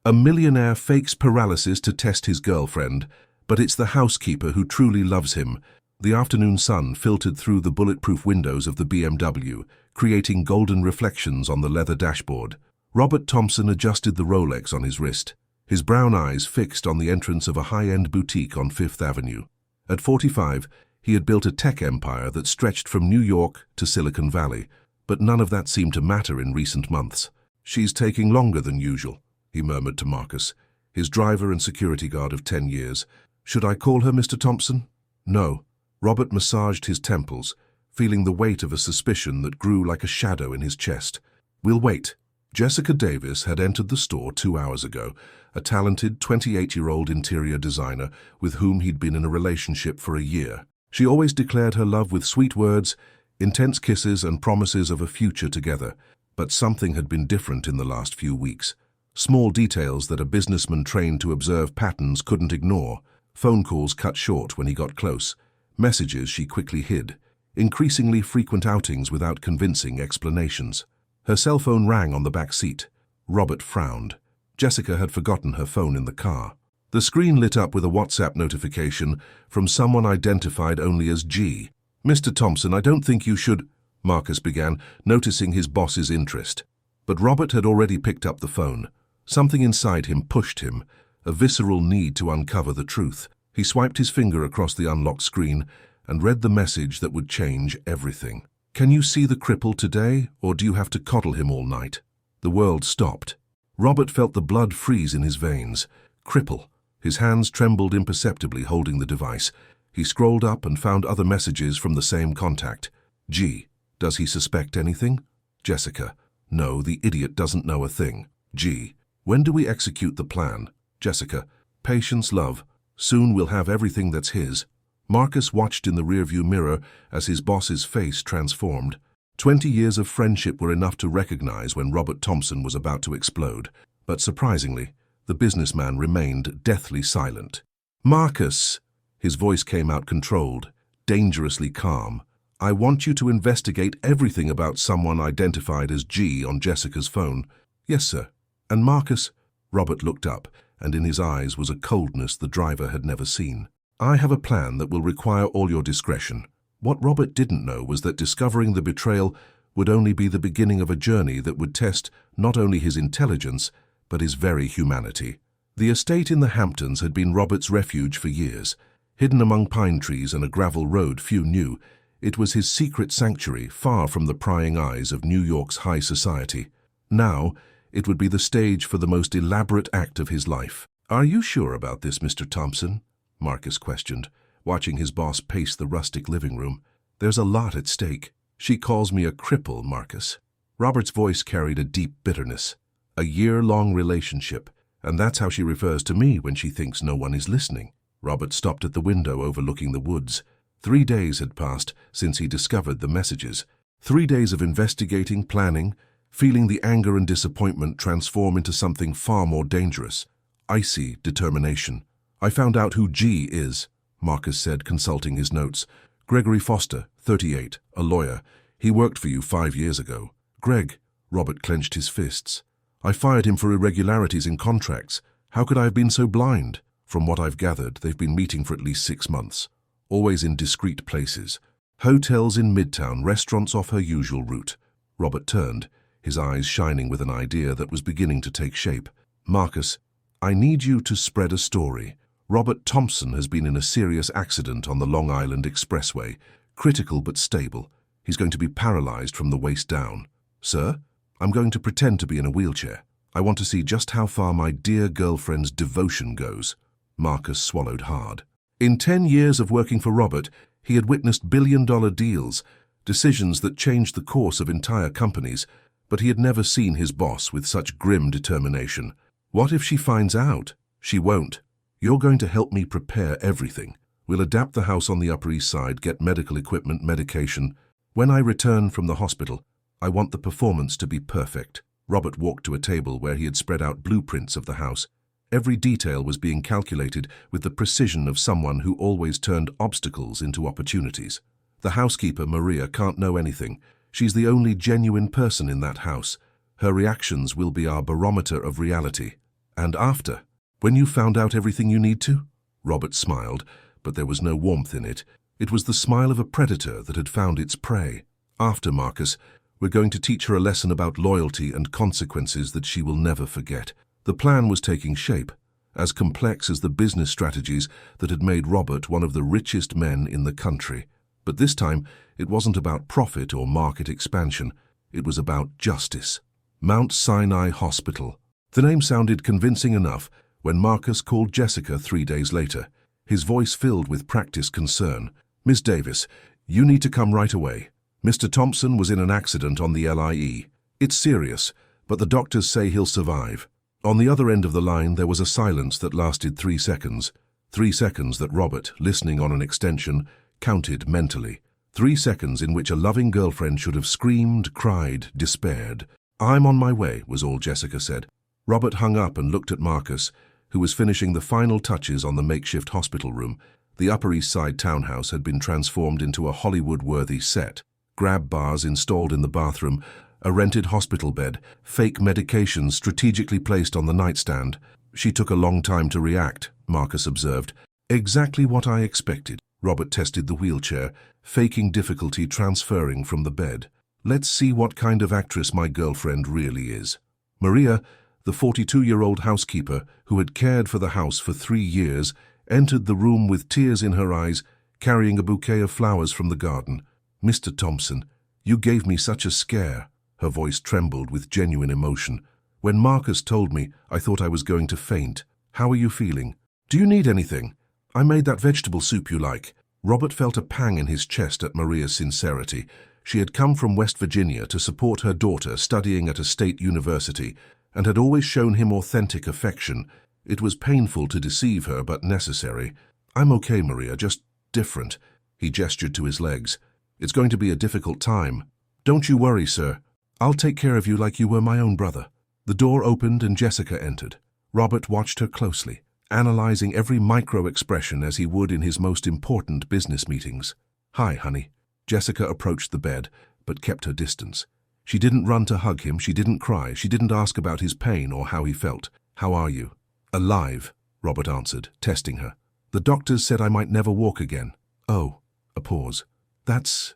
A millionaire fakes paralysis to test his girlfriend, but it's the housekeeper who truly loves him. The afternoon sun filtered through the bulletproof windows of the BMW, creating golden reflections on the leather dashboard. Robert Thompson adjusted the Rolex on his wrist, his brown eyes fixed on the entrance of a high-end boutique on Fifth Avenue. At 45, he had built a tech empire that stretched from New York to Silicon Valley, but none of that seemed to matter in recent months. "She's taking longer than usual," he murmured to Marcus, his driver and security guard of 10 years. "Should I call her, Mr. Thompson?" "No." Robert massaged his temples, feeling the weight of a suspicion that grew like a shadow in his chest. "We'll wait." Jessica Davis had entered the store 2 hours ago, a talented 28-year-old interior designer with whom he'd been in a relationship for a year. She always declared her love with sweet words, intense kisses, and promises of a future together. But something had been different in the last few weeks. Small details that a businessman trained to observe patterns couldn't ignore. Phone calls cut short when he got close. Messages she quickly hid. Increasingly frequent outings without convincing explanations. Her cell phone rang on the back seat. Robert frowned. Jessica had forgotten her phone in the car. The screen lit up with a WhatsApp notification from someone identified only as G. "Mr. Thompson, I don't think you should," Marcus began, noticing his boss's interest. But Robert had already picked up the phone. Something inside him pushed him, a visceral need to uncover the truth. He swiped his finger across the unlocked screen and read the message that would change everything. "Can you see the cripple today, or do you have to coddle him all night?" The world stopped. Robert felt the blood freeze in his veins. Cripple. His hands trembled imperceptibly holding the device. He scrolled up and found other messages from the same contact. G. Does he suspect anything? Jessica. No, the idiot doesn't know a thing. G. When do we execute the plan? Jessica. Patience, love. Soon we'll have everything that's his. Marcus watched in the rearview mirror as his boss's face transformed. 20 years of friendship were enough to recognize when Robert Thompson was about to explode. But surprisingly, the businessman remained deathly silent. "Marcus!" His voice came out controlled, dangerously calm. "I want you to investigate everything about someone identified as G on Jessica's phone." "Yes, sir." "And Marcus?" Robert looked up, and in his eyes was a coldness the driver had never seen. "I have a plan that will require all your discretion." What Robert didn't know was that discovering the betrayal would only be the beginning of a journey that would test not only his intelligence, but his very humanity. The estate in the Hamptons had been Robert's refuge for years. Hidden among pine trees and a gravel road few knew, it was his secret sanctuary, far from the prying eyes of New York's high society. Now, it would be the stage for the most elaborate act of his life. "Are you sure about this, Mr. Thompson?" Marcus questioned, watching his boss pace the rustic living room. "There's a lot at stake." "She calls me a cripple, Marcus." Robert's voice carried a deep bitterness. "A year-long relationship, and that's how she refers to me when she thinks no one is listening." Robert stopped at the window overlooking the woods. 3 days had passed since he discovered the messages. 3 days of investigating, planning, feeling the anger and disappointment transform into something far more dangerous. Icy determination. "I found out who G is," Marcus said, consulting his notes. "Gregory Foster, 38, a lawyer. He worked for you 5 years ago." "Greg," Robert clenched his fists. "I fired him for irregularities in contracts. How could I have been so blind?" "From what I've gathered, they've been meeting for at least 6 months. Always in discreet places. Hotels in Midtown, restaurants off her usual route." Robert turned, his eyes shining with an idea that was beginning to take shape. "Marcus, I need you to spread a story. Robert Thompson has been in a serious accident on the Long Island Expressway. Critical but stable. He's going to be paralyzed from the waist down." "Sir? I'm going to pretend to be in a wheelchair. I want to see just how far my dear girlfriend's devotion goes." Marcus swallowed hard. In 10 years of working for Robert, he had witnessed billion-dollar deals, decisions that changed the course of entire companies, but he had never seen his boss with such grim determination. "What if she finds out?" "She won't. You're going to help me prepare everything. We'll adapt the house on the Upper East Side, get medical equipment, medication. When I return from the hospital, I want the performance to be perfect." Robert walked to a table where he had spread out blueprints of the house. Every detail was being calculated with the precision of someone who always turned obstacles into opportunities. "The housekeeper, Maria, can't know anything. She's the only genuine person in that house. Her reactions will be our barometer of reality." And after? When you found out everything you need to? Robert smiled, but there was no warmth in it. It was the smile of a predator that had found its prey. After, Marcus, we're going to teach her a lesson about loyalty and consequences that she will never forget. The plan was taking shape, as complex as the business strategies that had made Robert one of the richest men in the country. But this time, it wasn't about profit or market expansion. It was about justice. Mount Sinai Hospital. The name sounded convincing enough when Marcus called Jessica 3 days later, his voice filled with practiced concern. Miss Davis, you need to come right away. Mr. Thompson was in an accident on the LIE. It's serious, but the doctors say he'll survive. On the other end of the line, there was a silence that lasted 3 seconds. 3 seconds that Robert, listening on an extension, counted mentally. 3 seconds in which a loving girlfriend should have screamed, cried, despaired. I'm on my way, was all Jessica said. Robert hung up and looked at Marcus, who was finishing the final touches on the makeshift hospital room. The Upper East Side townhouse had been transformed into a Hollywood-worthy set. Grab bars installed in the bathroom, a rented hospital bed, fake medications strategically placed on the nightstand. She took a long time to react, Marcus observed. Exactly what I expected. Robert tested the wheelchair, faking difficulty transferring from the bed. Let's see what kind of actress my girlfriend really is. Maria, the 42-year-old housekeeper who had cared for the house for 3 years, entered the room with tears in her eyes, carrying a bouquet of flowers from the garden. Mr. Thompson, you gave me such a scare. Her voice trembled with genuine emotion. When Marcus told me, I thought I was going to faint. How are you feeling? Do you need anything? I made that vegetable soup you like. Robert felt a pang in his chest at Maria's sincerity. She had come from West Virginia to support her daughter studying at a state university and had always shown him authentic affection. It was painful to deceive her, but necessary. I'm okay, Maria, just different. He gestured to his legs. It's going to be a difficult time. Don't you worry, sir. I'll take care of you like you were my own brother. The door opened and Jessica entered. Robert watched her closely, analyzing every micro-expression as he would in his most important business meetings. Hi, honey. Jessica approached the bed, but kept her distance. She didn't run to hug him, she didn't cry, she didn't ask about his pain or how he felt. How are you? Alive, Robert answered, testing her. The doctors said I might never walk again. Oh, a pause. That's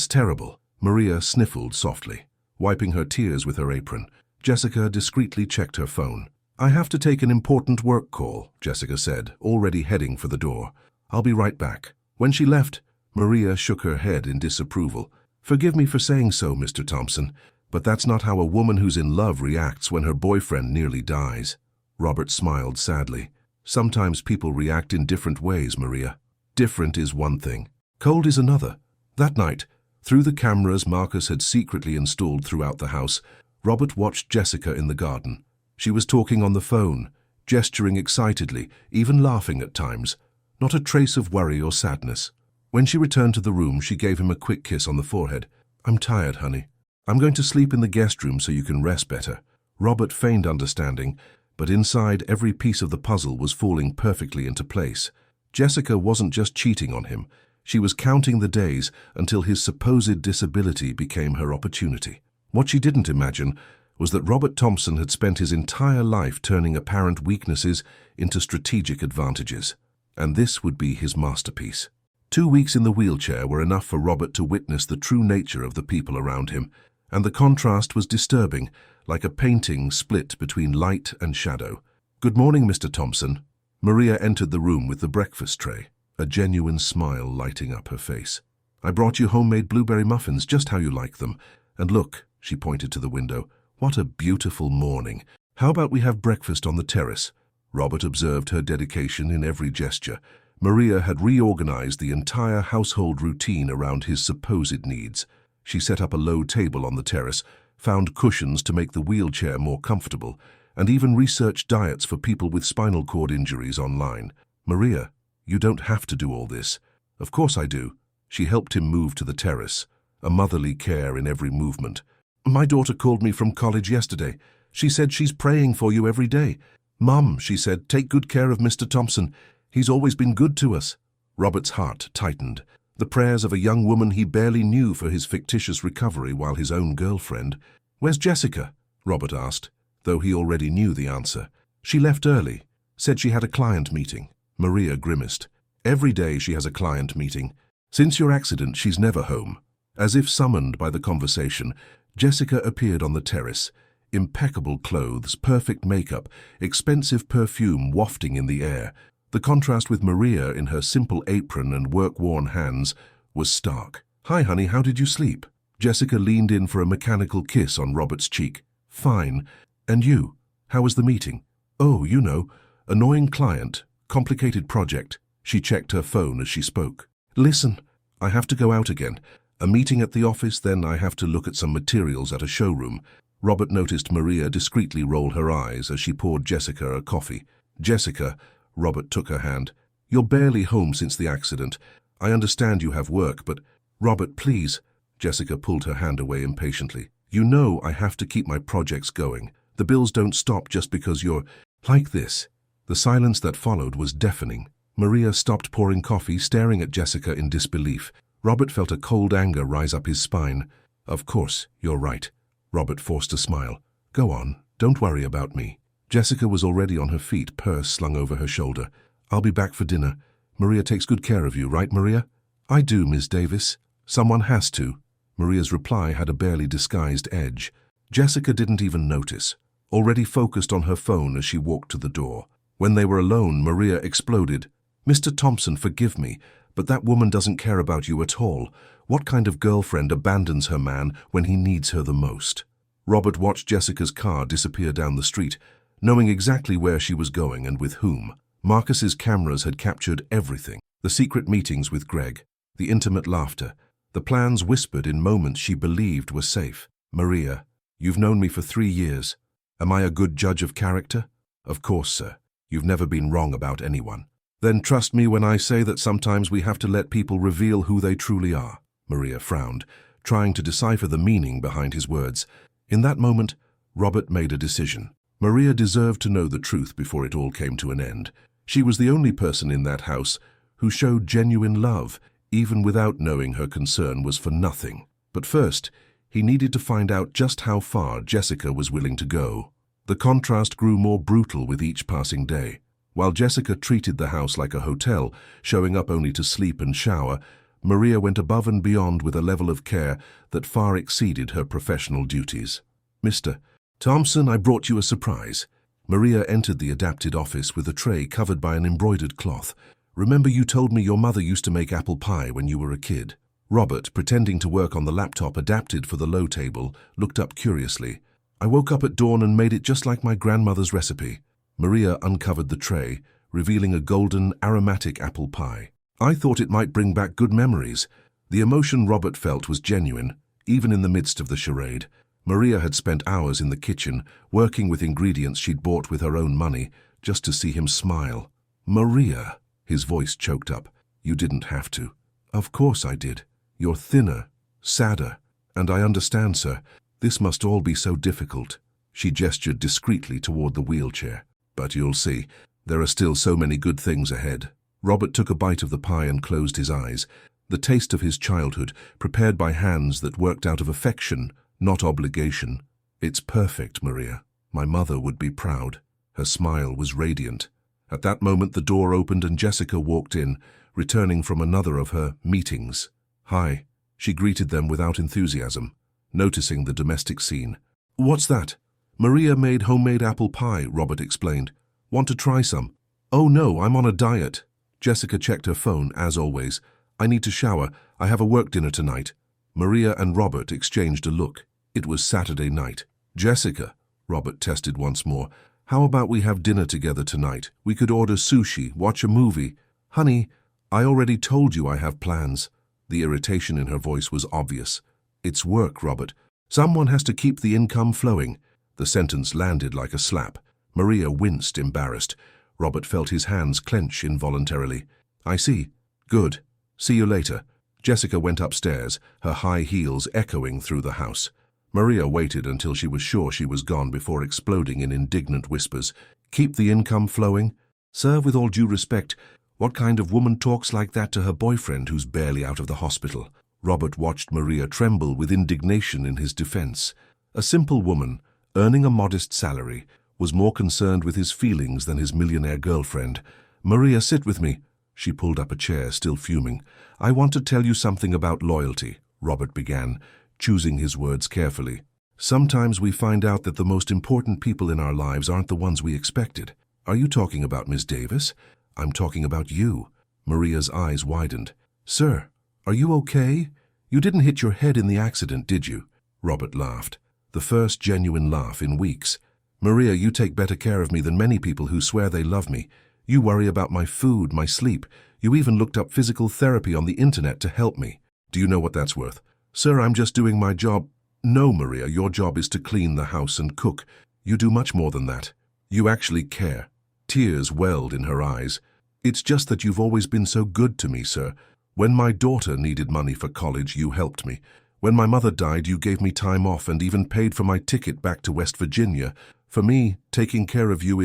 terrible. Maria sniffled softly, wiping her tears with her apron. Jessica discreetly checked her phone. I have to take an important work call, Jessica said, already heading for the door. I'll be right back. When she left, Maria shook her head in disapproval. Forgive me for saying so, Mr. Thompson, but that's not how a woman who's in love reacts when her boyfriend nearly dies. Robert smiled sadly. Sometimes people react in different ways, Maria. Different is one thing. Cold is another. That night, through the cameras Marcus had secretly installed throughout the house, Robert watched Jessica in the garden. She was talking on the phone, gesturing excitedly, even laughing at times. Not a trace of worry or sadness. When she returned to the room, she gave him a quick kiss on the forehead. I'm tired, honey. I'm going to sleep in the guest room so you can rest better. Robert feigned understanding, but inside every piece of the puzzle was falling perfectly into place. Jessica wasn't just cheating on him. She was counting the days until his supposed disability became her opportunity. What she didn't imagine was that Robert Thompson had spent his entire life turning apparent weaknesses into strategic advantages. And this would be his masterpiece. 2 weeks in the wheelchair were enough for Robert to witness the true nature of the people around him, and the contrast was disturbing, like a painting split between light and shadow. Good morning, Mr. Thompson. Maria entered the room with the breakfast tray, a genuine smile lighting up her face. I brought you homemade blueberry muffins, just how you like them. And look, she pointed to the window, what a beautiful morning. How about we have breakfast on the terrace? Robert observed her dedication in every gesture. Maria had reorganized the entire household routine around his supposed needs. She set up a low table on the terrace, found cushions to make the wheelchair more comfortable, and even researched diets for people with spinal cord injuries online. Maria, you don't have to do all this. Of course I do. She helped him move to the terrace, a motherly care in every movement. My daughter called me from college yesterday. She said she's praying for you every day. Mum, she said, take good care of Mr. Thompson. He's always been good to us. Robert's heart tightened. The prayers of a young woman he barely knew for his fictitious recovery while his own girlfriend. Where's Jessica? Robert asked, though he already knew the answer. She left early, said she had a client meeting. Maria grimaced. Every day she has a client meeting. Since your accident, she's never home. As if summoned by the conversation, Jessica appeared on the terrace. Impeccable clothes, perfect makeup, expensive perfume wafting in the air. The contrast with Maria in her simple apron and work-worn hands was stark. "Hi, honey, how did you sleep?" Jessica leaned in for a mechanical kiss on Robert's cheek. "Fine. And you? How was the meeting?" "Oh, you know, annoying client, complicated project." She checked her phone as she spoke. "Listen, I have to go out again. A meeting at the office, then I have to look at some materials at a showroom." Robert noticed Maria discreetly roll her eyes as she poured Jessica a coffee. "Jessica," Robert took her hand, "you're barely home since the accident. I understand you have work, but—" "Robert, please." Jessica pulled her hand away impatiently. "You know I have to keep my projects going. The bills don't stop just because you're like this." The silence that followed was deafening. Maria stopped pouring coffee, staring at Jessica in disbelief. Robert felt a cold anger rise up his spine. "Of course, you're right." Robert forced a smile. "Go on, don't worry about me." Jessica was already on her feet, purse slung over her shoulder. "I'll be back for dinner. Maria takes good care of you, right, Maria?" "I do, Ms. Davis. Someone has to." Maria's reply had a barely disguised edge. Jessica didn't even notice, already focused on her phone as she walked to the door. When they were alone, Maria exploded. "Mr. Thompson, forgive me, but that woman doesn't care about you at all. What kind of girlfriend abandons her man when he needs her the most?" Robert watched Jessica's car disappear down the street, knowing exactly where she was going and with whom. Marcus's cameras had captured everything. The secret meetings with Greg, the intimate laughter, the plans whispered in moments she believed were safe. "Maria, you've known me for 3 years. Am I a good judge of character?" "Of course, sir. You've never been wrong about anyone." "Then trust me when I say that sometimes we have to let people reveal who they truly are." Maria frowned, trying to decipher the meaning behind his words. In that moment, Robert made a decision. Maria deserved to know the truth before it all came to an end. She was the only person in that house who showed genuine love, even without knowing her concern was for nothing. But first, he needed to find out just how far Jessica was willing to go. The contrast grew more brutal with each passing day. While Jessica treated the house like a hotel, showing up only to sleep and shower, Maria went above and beyond with a level of care that far exceeded her professional duties. "Mr. Thompson, I brought you a surprise." Maria entered the adapted office with a tray covered by an embroidered cloth. "Remember you told me your mother used to make apple pie when you were a kid?" Robert, pretending to work on the laptop adapted for the low table, looked up curiously. "I woke up at dawn and made it just like my grandmother's recipe." Maria uncovered the tray, revealing a golden, aromatic apple pie. "I thought it might bring back good memories." The emotion Robert felt was genuine, even in the midst of the charade. Maria had spent hours in the kitchen, working with ingredients she'd bought with her own money, just to see him smile. "Maria," his voice choked up, "you didn't have to." "Of course I did. You're thinner, sadder, and I understand, sir. This must all be so difficult." She gestured discreetly toward the wheelchair. "But you'll see, there are still so many good things ahead." Robert took a bite of the pie and closed his eyes. The taste of his childhood, prepared by hands that worked out of affection, not obligation. "It's perfect, Maria. My mother would be proud." Her smile was radiant. At that moment the door opened and Jessica walked in, returning from another of her meetings. "Hi." She greeted them without enthusiasm, noticing the domestic scene. "What's that?" "Maria made homemade apple pie," Robert explained. "Want to try some?" "Oh no, I'm on a diet." Jessica checked her phone, as always. "I need to shower. I have a work dinner tonight." Maria and Robert exchanged a look. It was Saturday night. "Jessica," Robert tested once more, "how about we have dinner together tonight? We could order sushi, watch a movie." "Honey, I already told you I have plans." The irritation in her voice was obvious. "It's work, Robert. Someone has to keep the income flowing." The sentence landed like a slap. Maria winced, embarrassed. Robert felt his hands clench involuntarily. "I see. Good. See you later." Jessica went upstairs, her high heels echoing through the house. Maria waited until she was sure she was gone before exploding in indignant whispers. "Keep the income flowing? Sir, with all due respect, what kind of woman talks like that to her boyfriend who's barely out of the hospital?" Robert watched Maria tremble with indignation in his defense. A simple woman, earning a modest salary, was more concerned with his feelings than his millionaire girlfriend. "Maria, sit with me." She pulled up a chair, still fuming. "I want to tell you something about loyalty," Robert began, choosing his words carefully. "Sometimes we find out that the most important people in our lives aren't the ones we expected." "Are you talking about Miss Davis?" "I'm talking about you." Maria's eyes widened. "Sir, are you okay? You didn't hit your head in the accident, did you?" Robert laughed, the first genuine laugh in weeks. "Maria, you take better care of me than many people who swear they love me. You worry about my food, my sleep. You even looked up physical therapy on the internet to help me. Do you know what that's worth?" "Sir, I'm just doing my job." "No, Maria, your job is to clean the house and cook. You do much more than that. You actually care." Tears welled in her eyes. "It's just that you've always been so good to me, sir. When my daughter needed money for college, you helped me. When my mother died, you gave me time off and even paid for my ticket back to West Virginia. For me, taking care of you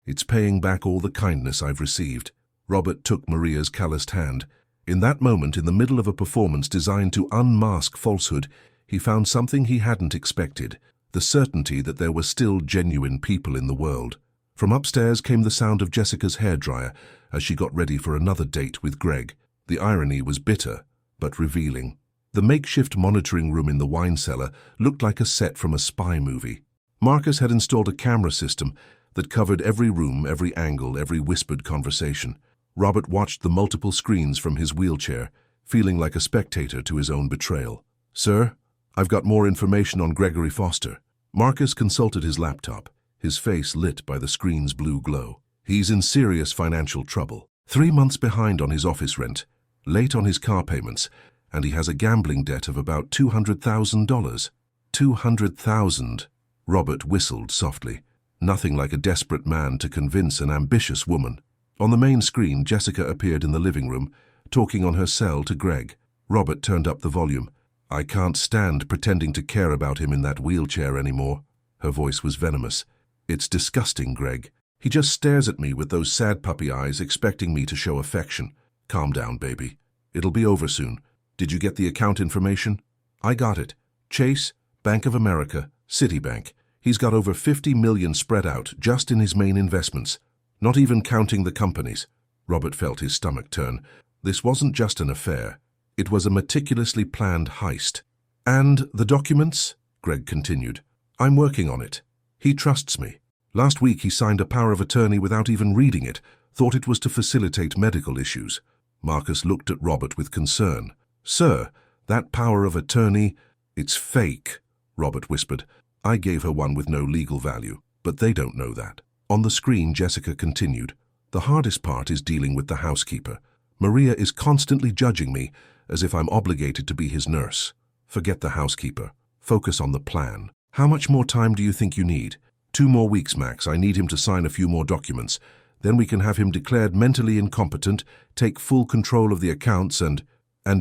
it's paying back all the kindness I've received." Robert took Maria's calloused hand. In that moment, in the middle of a performance designed to unmask falsehood, he found something he hadn't expected, the certainty that there were still genuine people in the world. From upstairs came the sound of Jessica's hairdryer as she got ready for another date with Greg. The irony was bitter, but revealing. The makeshift monitoring room in the wine cellar looked like a set from a spy movie. Marcus had installed a camera system that covered every room, every angle, every whispered conversation. Robert watched the multiple screens from his wheelchair, feeling like a spectator to his own betrayal. "Sir, I've got more information on Gregory Foster." Marcus consulted his laptop, his face lit by the screen's blue glow. "He's in serious financial trouble. 3 months behind on his office rent, late on his car payments, and he has a gambling debt of about $200,000. $200,000. Robert whistled softly. Nothing like a desperate man to convince an ambitious woman. On the main screen, Jessica appeared in the living room, talking on her cell to Greg. Robert turned up the volume. "I can't stand pretending to care about him in that wheelchair anymore." Her voice was venomous. "It's disgusting, Greg. He just stares at me with those sad puppy eyes, expecting me to show affection." "Calm down, baby. It'll be over soon. Did you get the account information?" "I got it. Chase, Bank of America, Citibank. He's got over 50 million spread out just in his main investments, not even counting the companies." Robert felt his stomach turn. This wasn't just an affair. It was a meticulously planned heist. "And the documents?" Greg continued. "I'm working on it. He trusts me. Last week he signed a power of attorney without even reading it, thought it was to facilitate medical issues." Marcus looked at Robert with concern. "Sir, that power of attorney, it's fake," Robert whispered. "I gave her one with no legal value, but they don't know that." On the screen, Jessica continued. "The hardest part is dealing with the housekeeper. Maria is constantly judging me, as if I'm obligated to be his nurse. Forget the housekeeper. Focus on the plan. How much more time do you think you need?" 2 more weeks, Max. I need him to sign a few more documents. Then we can have him declared mentally incompetent, take full control of the accounts and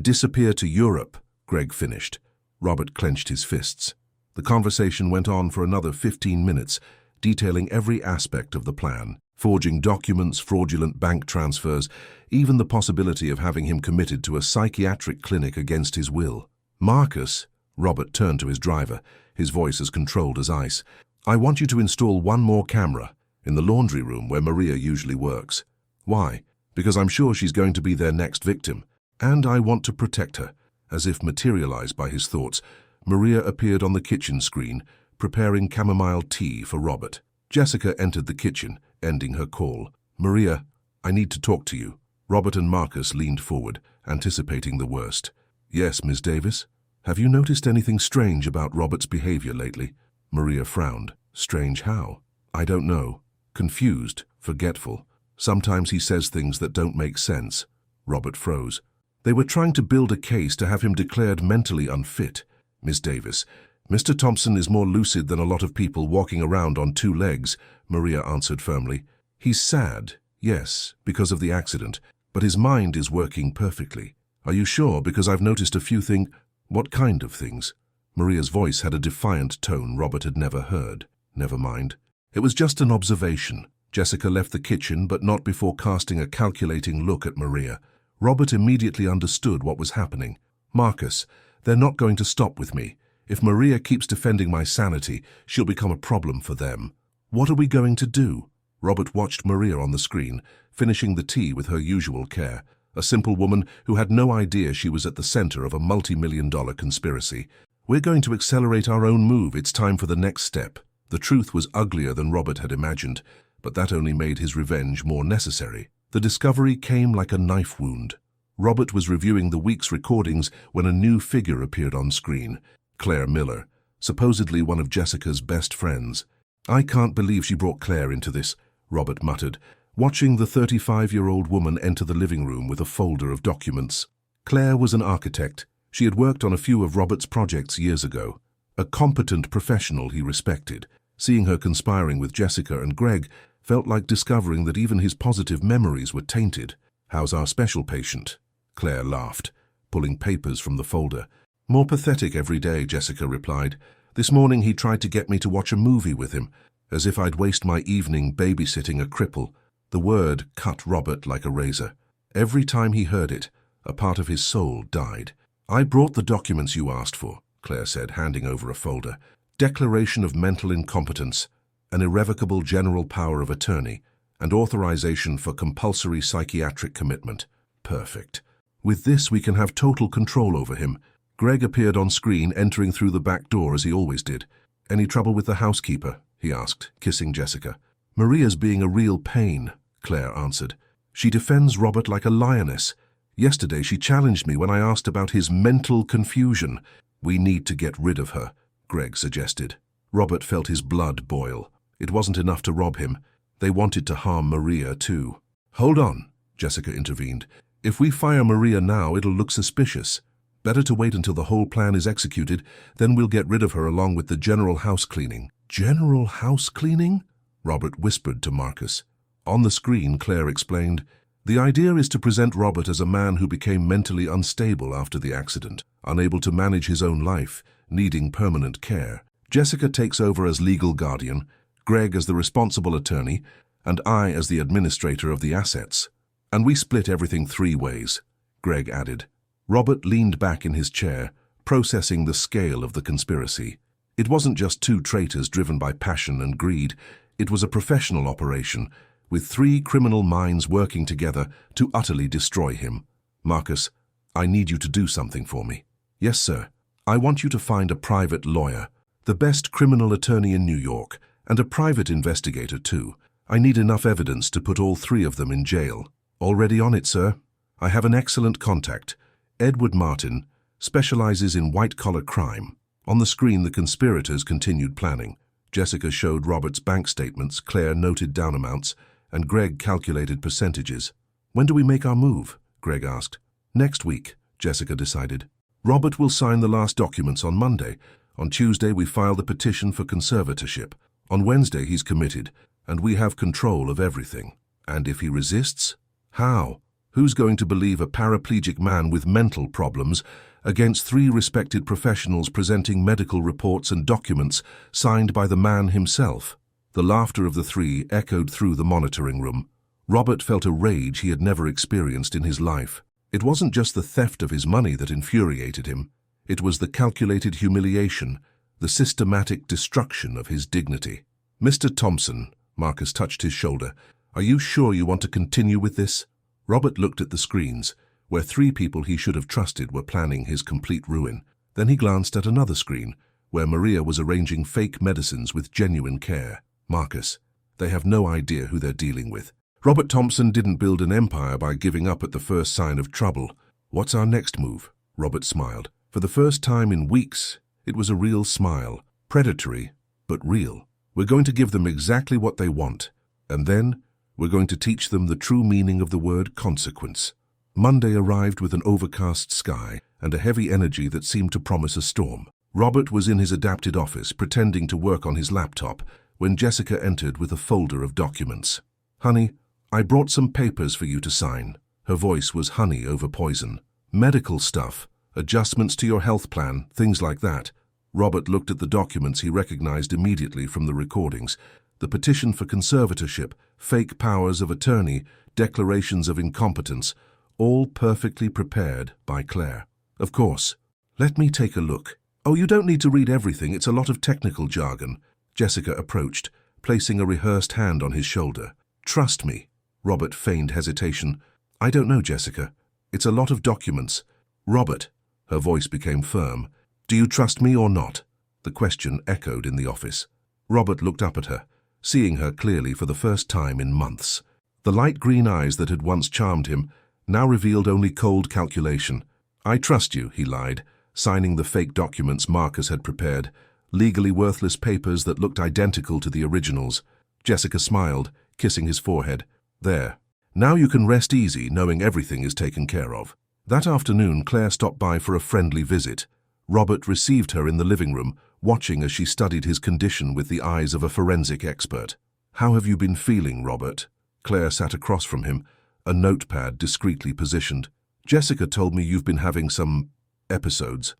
disappear to Europe," Greg finished. Robert clenched his fists. The conversation went on for another 15 minutes, detailing every aspect of the plan, forging documents, fraudulent bank transfers, even the possibility of having him committed to a psychiatric clinic against his will. "Marcus," Robert turned to his driver, his voice as controlled as ice, "I want you to install 1 more camera in the laundry room where Maria usually works." "Why?" "Because I'm sure she's going to be their next victim, and I want to protect her." As if materialized by his thoughts, Maria appeared on the kitchen screen, preparing chamomile tea for Robert. Jessica entered the kitchen, ending her call. "Maria, I need to talk to you." Robert and Marcus leaned forward, anticipating the worst. "Yes, Miss Davis? Have you noticed anything strange about Robert's behavior lately?" Maria frowned. "Strange how?" "I don't know. Confused, forgetful. Sometimes he says things that don't make sense." Robert froze. "They were trying to build a case to have him declared mentally unfit. Miss Davis, Mr. Thompson is more lucid than a lot of people walking around on 2 legs, Maria answered firmly. "He's sad, yes, because of the accident, but his mind is working perfectly." "Are you sure? Because I've noticed a few things." "What kind of things?" Maria's voice had a defiant tone Robert had never heard. "Never mind. It was just an observation." Jessica left the kitchen, but not before casting a calculating look at Maria. Robert immediately understood what was happening. "Marcus, they're not going to stop with me. If Maria keeps defending my sanity, she'll become a problem for them." What are we going to do? Robert watched Maria on the screen, finishing the tea with her usual care, a simple woman who had no idea she was at the center of a multi-million-dollar conspiracy. We're going to accelerate our own move. It's time for the next step. The truth was uglier than Robert had imagined, but that only made his revenge more necessary. The discovery came like a knife wound. Robert was reviewing the week's recordings when a new figure appeared on screen, Claire Miller, supposedly one of Jessica's best friends. I can't believe she brought Claire into this, Robert muttered, watching the 35-year-old woman enter the living room with a folder of documents. Claire was an architect. She had worked on a few of Robert's projects years ago. A competent professional he respected. Seeing her conspiring with Jessica and Greg felt like discovering that even his positive memories were tainted. How's our special patient? Claire laughed, pulling papers from the folder. More pathetic every day, Jessica replied. This morning he tried to get me to watch a movie with him, as if I'd waste my evening babysitting a cripple. The word cut Robert like a razor. Every time he heard it, a part of his soul died. I brought the documents you asked for, Claire said, handing over a folder. Declaration of mental incompetence, an irrevocable general power of attorney, and authorization for compulsory psychiatric commitment. Perfect. With this, we can have total control over him. Greg appeared on screen, entering through the back door as he always did. Any trouble with the housekeeper? He asked, kissing Jessica. Maria's being a real pain, Claire answered. She defends Robert like a lioness. Yesterday she challenged me when I asked about his mental confusion. We need to get rid of her, Greg suggested. Robert felt his blood boil. It wasn't enough to rob him. They wanted to harm Maria too. Hold on, Jessica intervened. If we fire Maria now, it'll look suspicious. Better to wait until the whole plan is executed, then we'll get rid of her along with the general house cleaning. General house cleaning? Robert whispered to Marcus. On the screen, Claire explained, the idea is to present Robert as a man who became mentally unstable after the accident, unable to manage his own life, needing permanent care. Jessica takes over as legal guardian, Greg as the responsible attorney, and I as the administrator of the assets. And we split everything 3 ways, Greg added. Robert leaned back in his chair, processing the scale of the conspiracy. It wasn't just 2 traitors driven by passion and greed. It was a professional operation, with 3 criminal minds working together to utterly destroy him. Marcus, I need you to do something for me. Yes, sir. I want you to find a private lawyer, the best criminal attorney in New York, and a private investigator too. I need enough evidence to put all 3 of them in jail. Already on it, sir. I have an excellent contact. Edward Martin specializes in white-collar crime. On the screen, the conspirators continued planning. Jessica showed Robert's bank statements, Claire noted down amounts, and Greg calculated percentages. When do we make our move? Greg asked. Next week, Jessica decided. Robert will sign the last documents on Monday. On Tuesday, we file the petition for conservatorship. On Wednesday, he's committed, and we have control of everything. And if he resists? How? Who's going to believe a paraplegic man with mental problems against 3 respected professionals presenting medical reports and documents signed by the man himself? The laughter of the 3 echoed through the monitoring room. Robert felt a rage he had never experienced in his life. It wasn't just the theft of his money that infuriated him. It was the calculated humiliation, the systematic destruction of his dignity. Mr. Thompson, Marcus touched his shoulder, are you sure you want to continue with this? Robert looked at the screens, where 3 people he should have trusted were planning his complete ruin. Then he glanced at another screen, where Maria was arranging fake medicines with genuine care. Marcus, they have no idea who they're dealing with. Robert Thompson didn't build an empire by giving up at the first sign of trouble. What's our next move? Robert smiled. For the first time in weeks, it was a real smile. Predatory, but real. We're going to give them exactly what they want, and then we're going to teach them the true meaning of the word consequence. Monday arrived with an overcast sky and a heavy energy that seemed to promise a storm. Robert was in his adapted office, pretending to work on his laptop, when Jessica entered with a folder of documents. Honey, I brought some papers for you to sign. Her voice was honey over poison. Medical stuff, adjustments to your health plan, things like that. Robert looked at the documents he recognized immediately from the recordings. The petition for conservatorship, fake powers of attorney, declarations of incompetence, all perfectly prepared by Claire. Of course. Let me take a look. Oh, you don't need to read everything. It's a lot of technical jargon. Jessica approached, placing a rehearsed hand on his shoulder. "Trust me." Robert feigned hesitation. "I don't know, Jessica. It's a lot of documents." "Robert," her voice became firm, "do you trust me or not?" The question echoed in the office. Robert looked up at her, seeing her clearly for the first time in months. The light green eyes that had once charmed him now revealed only cold calculation. "I trust you," he lied, signing the fake documents Marcus had prepared, legally worthless papers that looked identical to the originals. Jessica smiled, kissing his forehead. "There. Now you can rest easy, knowing everything is taken care of." That afternoon, Claire stopped by for a friendly visit. Robert received her in the living room, watching as she studied his condition with the eyes of a forensic expert. "How have you been feeling, Robert?" Claire sat across from him, a notepad discreetly positioned. "Jessica told me you've been having some episodes.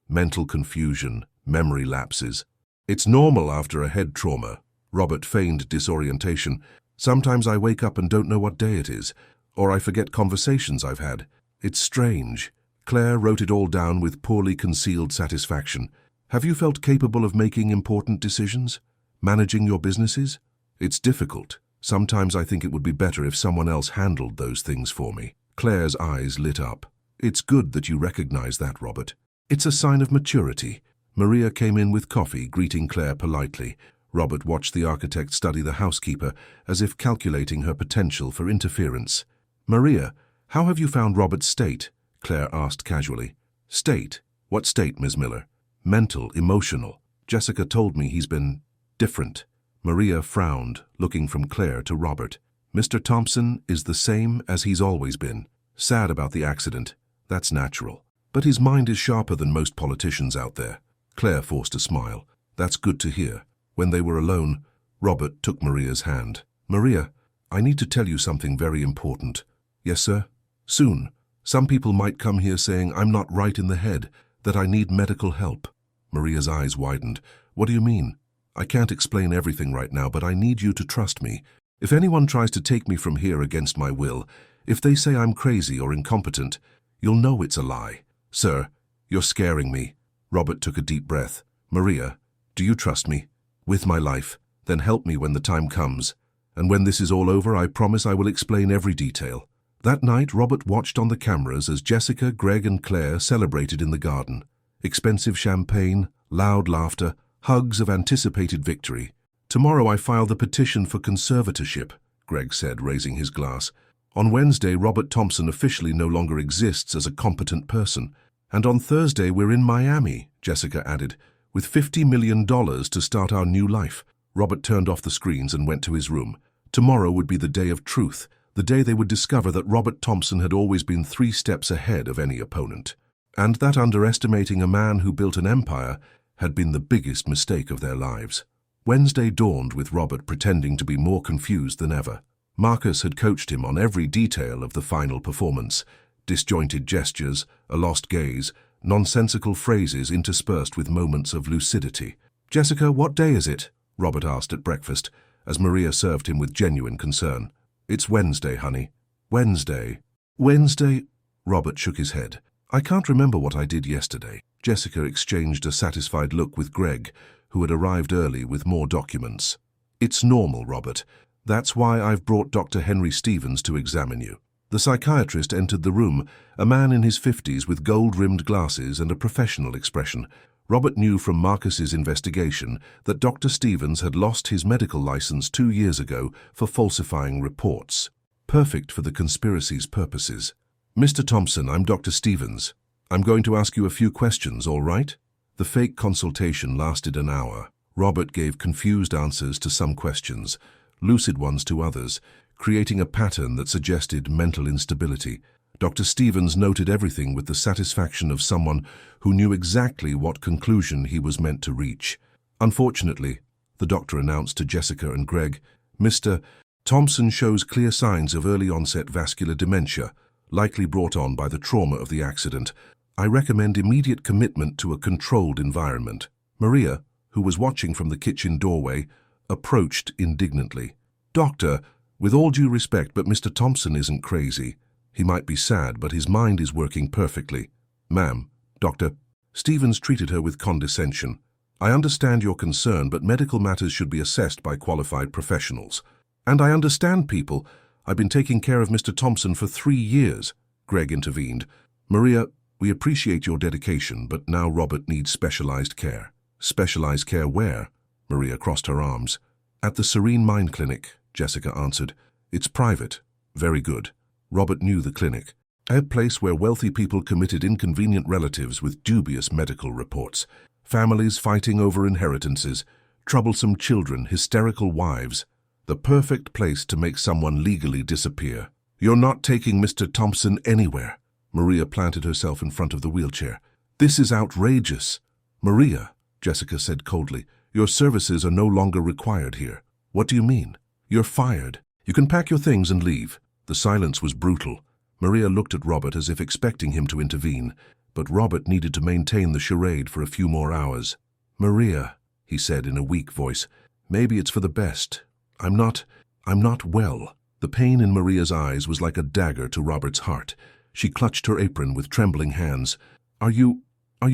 Mental confusion, memory lapses. It's normal after a head trauma." Robert feigned disorientation. "Sometimes I wake up and don't know what day it is, or I forget conversations I've had. It's strange." Claire wrote it all down with poorly concealed satisfaction. "Have you felt capable of making important decisions? Managing your businesses? It's difficult. Sometimes I think it would be better if someone else handled those things for me." Claire's eyes lit up. "It's good that you recognize that, Robert. It's a sign of maturity." Maria came in with coffee, greeting Claire politely. Robert watched the architect study the housekeeper, as if calculating her potential for interference. "Maria, how have you found Robert's state?" Claire asked casually. "State? What state, Ms. Miller?" "Mental, emotional. Jessica told me he's been different." Maria frowned, looking from Claire to Robert. "Mr. Thompson is the same as he's always been. Sad about the accident. That's natural. But his mind is sharper than most politicians out there." Claire forced a smile. "That's good to hear." When they were alone, Robert took Maria's hand. "Maria, I need to tell you something very important." "Yes, sir?" "Soon. Some people might come here saying I'm not right in the head, that I need medical help." Maria's eyes widened. "What do you mean?" "I can't explain everything right now, but I need you to trust me. If anyone tries to take me from here against my will, if they say I'm crazy or incompetent, you'll know it's a lie." "Sir, you're scaring me." Robert took a deep breath. "Maria, do you trust me? With my life? Then help me when the time comes. And when this is all over, I promise I will explain every detail." That night, Robert watched on the cameras as Jessica, Greg, and Claire celebrated in the garden. Expensive champagne, loud laughter, hugs of anticipated victory. "Tomorrow I file the petition for conservatorship," Greg said, raising his glass. "On Wednesday, Robert Thompson officially no longer exists as a competent person. And on Thursday, we're in Miami," Jessica added, "with $50 million to start our new life." Robert turned off the screens and went to his room. Tomorrow would be the day of truth, the day they would discover that Robert Thompson had always been 3 steps ahead of any opponent, and that underestimating a man who built an empire had been the biggest mistake of their lives. Wednesday dawned with Robert pretending to be more confused than ever. Marcus had coached him on every detail of the final performance: disjointed gestures, a lost gaze, nonsensical phrases interspersed with moments of lucidity. "Jessica, what day is it?" Robert asked at breakfast, as Maria served him with genuine concern. "It's Wednesday, honey." "Wednesday? Wednesday?" Robert shook his head. "I can't remember what I did yesterday." Jessica exchanged a satisfied look with Greg, who had arrived early with more documents. "It's normal, Robert. That's why I've brought Dr. Henry Stevens to examine you." The psychiatrist entered the room, a man in his 50s with gold-rimmed glasses and a professional expression. Robert knew from Marcus's investigation that Dr. Stevens had lost his medical license 2 years ago for falsifying reports. Perfect for the conspiracy's purposes. "Mr. Thompson, I'm Dr. Stevens. I'm going to ask you a few questions, all right?" The fake consultation lasted an hour. Robert gave confused answers to some questions, lucid ones to others, creating a pattern that suggested mental instability. Dr. Stevens noted everything with the satisfaction of someone who knew exactly what conclusion he was meant to reach. "Unfortunately," the doctor announced to Jessica and Greg, "Mr. Thompson shows clear signs of early-onset vascular dementia, likely brought on by the trauma of the accident. I recommend immediate commitment to a controlled environment." Maria, who was watching from the kitchen doorway, approached indignantly. "Doctor, with all due respect, but Mr. Thompson isn't crazy. He might be sad, but his mind is working perfectly." "Ma'am, Doctor." Stevens treated her with condescension. I understand your concern, but medical matters should be assessed by qualified professionals. And I understand, people. I've been taking care of Mr. Thompson for 3 years, Greg intervened. Maria, we appreciate your dedication, but now Robert needs specialized care. Specialized care where? Maria crossed her arms. At the Serene Mind Clinic, Jessica answered. It's private. Very good. Robert knew the clinic. A place where wealthy people committed inconvenient relatives with dubious medical reports. Families fighting over inheritances. Troublesome children, hysterical wives. The perfect place to make someone legally disappear. You're not taking Mr. Thompson anywhere. Maria planted herself in front of the wheelchair. This is outrageous. Maria, Jessica said coldly, your services are no longer required here. What do you mean? You're fired. You can pack your things and leave. The silence was brutal. Maria looked at Robert as if expecting him to intervene, but Robert needed to maintain the charade for a few more hours. Maria, he said in a weak voice, maybe it's for the best. I'm not well. The pain in Maria's eyes was like a dagger to Robert's heart. She clutched her apron with trembling hands. Are you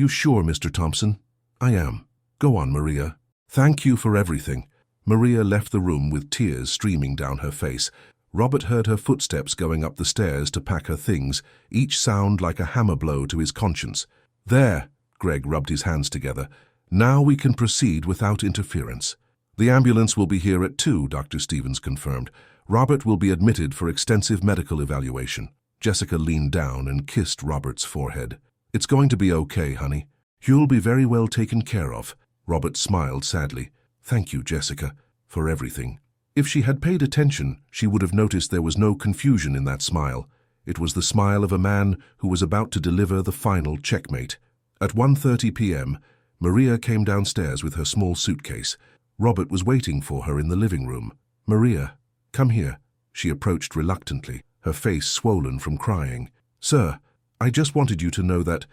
sure, Mr. Thompson? I am. Go on, Maria. Thank you for everything. Maria left the room with tears streaming down her face. Robert heard her footsteps going up the stairs to pack her things, each sound like a hammer blow to his conscience. There, Greg rubbed his hands together. Now we can proceed without interference. The ambulance will be here at 2, Dr. Stevens confirmed. Robert will be admitted for extensive medical evaluation. Jessica leaned down and kissed Robert's forehead. It's going to be okay, honey. You'll be very well taken care of. Robert smiled sadly. Thank you, Jessica, for everything. If she had paid attention, she would have noticed there was no confusion in that smile. It was the smile of a man who was about to deliver the final checkmate. At 1:30 p.m., Maria came downstairs with her small suitcase. Robert was waiting for her in the living room. Maria, come here. She approached reluctantly, her face swollen from crying. Sir, I just wanted you to know that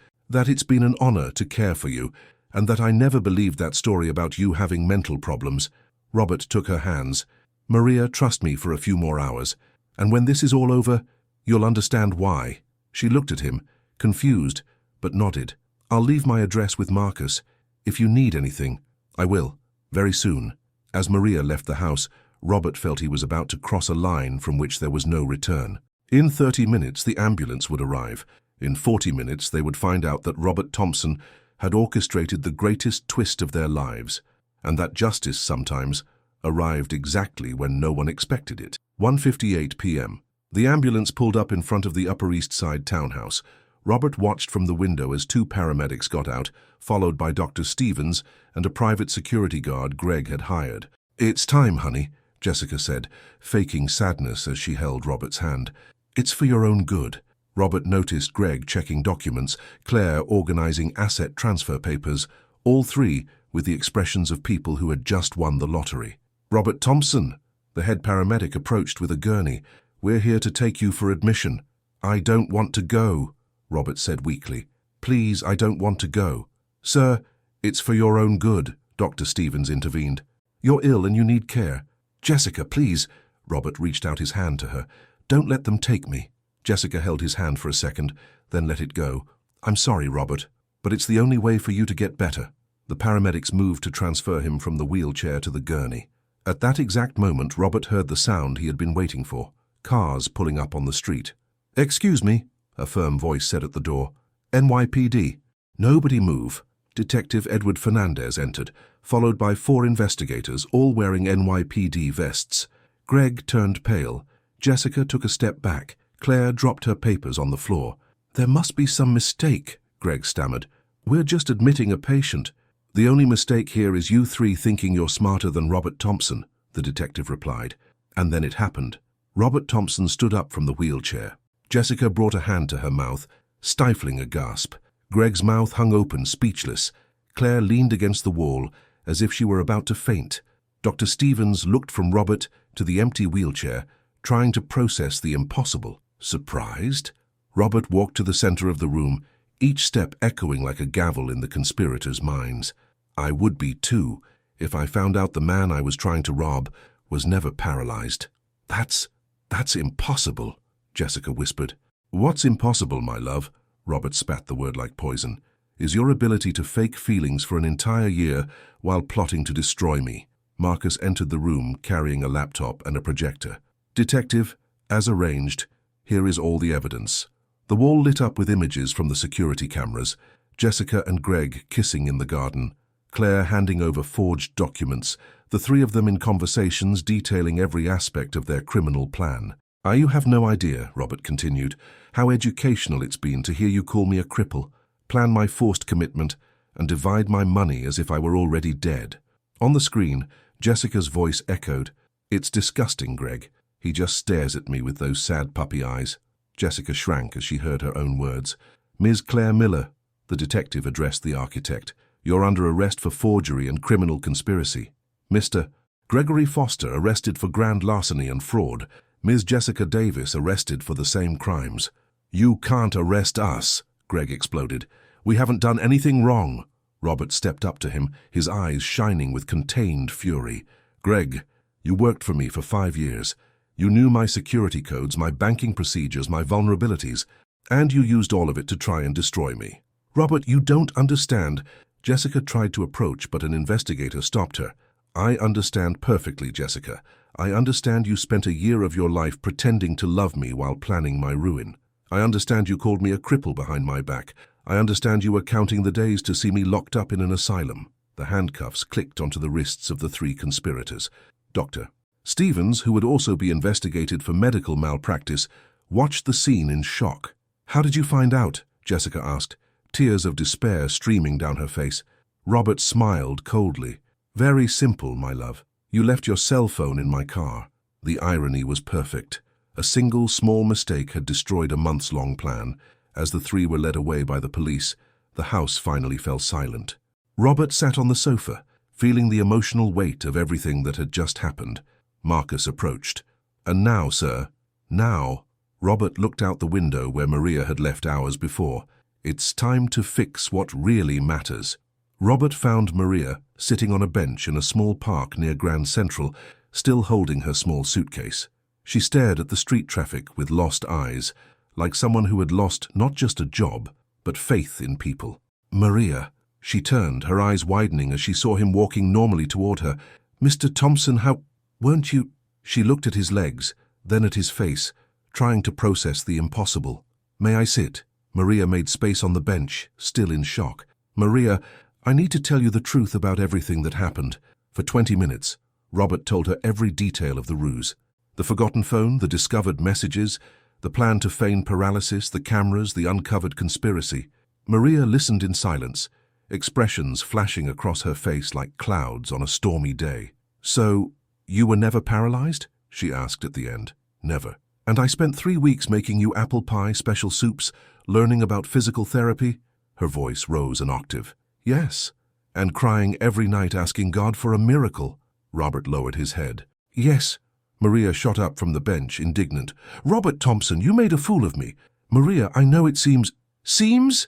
it's been an honor to care for you, and that I never believed that story about you having mental problems. Robert took her hands. Maria, trust me for a few more hours, and when this is all over, you'll understand why. She looked at him, confused, but nodded. I'll leave my address with Marcus. If you need anything, I will, very soon. As Maria left the house, Robert felt he was about to cross a line from which there was no return. In 30 minutes, the ambulance would arrive. In 40 minutes, they would find out that Robert Thompson had orchestrated the greatest twist of their lives, and that justice sometimes arrived exactly when no one expected it. 1:58 p.m. The ambulance pulled up in front of the Upper East Side townhouse. Robert watched from the window as 2 paramedics got out, followed by Dr. Stevens and a private security guard Greg had hired. It's time, honey, Jessica said, faking sadness as she held Robert's hand. It's for your own good. Robert noticed Greg checking documents, Claire organizing asset transfer papers, all 3 with the expressions of people who had just won the lottery. Robert Thompson, the head paramedic approached with a gurney. We're here to take you for admission. I don't want to go, Robert said weakly. Please, I don't want to go. Sir, it's for your own good, Dr. Stevens intervened. You're ill and you need care. Jessica, please. Robert reached out his hand to her. Don't let them take me. Jessica held his hand for a second, then let it go. I'm sorry, Robert, but it's the only way for you to get better. The paramedics moved to transfer him from the wheelchair to the gurney. At that exact moment, Robert heard the sound he had been waiting for. Cars pulling up on the street. Excuse me, a firm voice said at the door. NYPD. Nobody move. Detective Edward Fernandez entered, followed by 4 investigators, all wearing NYPD vests. Greg turned pale. Jessica took a step back. Claire dropped her papers on the floor. There must be some mistake, Greg stammered. We're just admitting a patient. The only mistake here is you 3 thinking you're smarter than Robert Thompson, the detective replied. And then it happened. Robert Thompson stood up from the wheelchair. Jessica brought a hand to her mouth, stifling a gasp. Greg's mouth hung open, speechless. Claire leaned against the wall, as if she were about to faint. Dr. Stevens looked from Robert to the empty wheelchair, trying to process the impossible. Surprised? Robert walked to the center of the room, each step echoing like a gavel in the conspirators' minds. I would be too, if I found out the man I was trying to rob was never paralyzed. That's impossible, Jessica whispered. What's impossible, my love? Robert spat the word like poison. is your ability to fake feelings for an entire year while plotting to destroy me. Marcus entered the room carrying a laptop and a projector. Detective, as arranged, here is all the evidence. The wall lit up with images from the security cameras, Jessica and Greg kissing in the garden, Claire handing over forged documents, the three of them in conversations detailing every aspect of their criminal plan. You have no idea, Robert continued, how educational it's been to hear you call me a cripple, plan my forced commitment, and divide my money as if I were already dead. On the screen, Jessica's voice echoed, "It's disgusting, Greg. He just stares at me with those sad puppy eyes." Jessica shrank as she heard her own words. "Ms. Claire Miller," the detective addressed the architect, "you're under arrest for forgery and criminal conspiracy. Mr. Gregory Foster arrested for grand larceny and fraud. Ms. Jessica Davis arrested for the same crimes." "You can't arrest us," Greg exploded. "We haven't done anything wrong." Robert stepped up to him, his eyes shining with contained fury. "Greg, you worked for me for 5 years. You knew my security codes, my banking procedures, my vulnerabilities, and you used all of it to try and destroy me." "Robert, you don't understand." Jessica tried to approach, but an investigator stopped her. "I understand perfectly, Jessica. I understand you spent a year of your life pretending to love me while planning my ruin. I understand you called me a cripple behind my back. I understand you were counting the days to see me locked up in an asylum." The handcuffs clicked onto the wrists of the 3 conspirators. Dr. Stevens, who would also be investigated for medical malpractice, watched the scene in shock. "How did you find out?" Jessica asked, tears of despair streaming down her face. Robert smiled coldly. "Very simple, my love. You left your cell phone in my car." The irony was perfect. A single small mistake had destroyed a months-long plan. As the 3 were led away by the police, the house finally fell silent. Robert sat on the sofa, feeling the emotional weight of everything that had just happened. Marcus approached. "And now, sir, now," Robert looked out the window where Maria had left hours before. "It's time to fix what really matters." Robert found Maria sitting on a bench in a small park near Grand Central, still holding her small suitcase. She stared at the street traffic with lost eyes, like someone who had lost not just a job, but faith in people. "Maria," she turned, her eyes widening as she saw him walking normally toward her. "Mr. Thompson, how weren't you?" She looked at his legs, then at his face, trying to process the impossible. "May I sit?" Maria made space on the bench, still in shock. "Maria, I need to tell you the truth about everything that happened." For 20 minutes, Robert told her every detail of the ruse. The forgotten phone, the discovered messages, the plan to feign paralysis, the cameras, the uncovered conspiracy. Maria listened in silence, expressions flashing across her face like clouds on a stormy day. "So, you were never paralyzed?" she asked at the end. "Never. And I spent 3 weeks making you apple pie, special soups, learning about physical therapy?" Her voice rose an octave. "Yes. And crying every night asking God for a miracle." Robert lowered his head. "Yes." Maria shot up from the bench, indignant. "Robert Thompson, you made a fool of me. Maria, I know it seems—" Seems?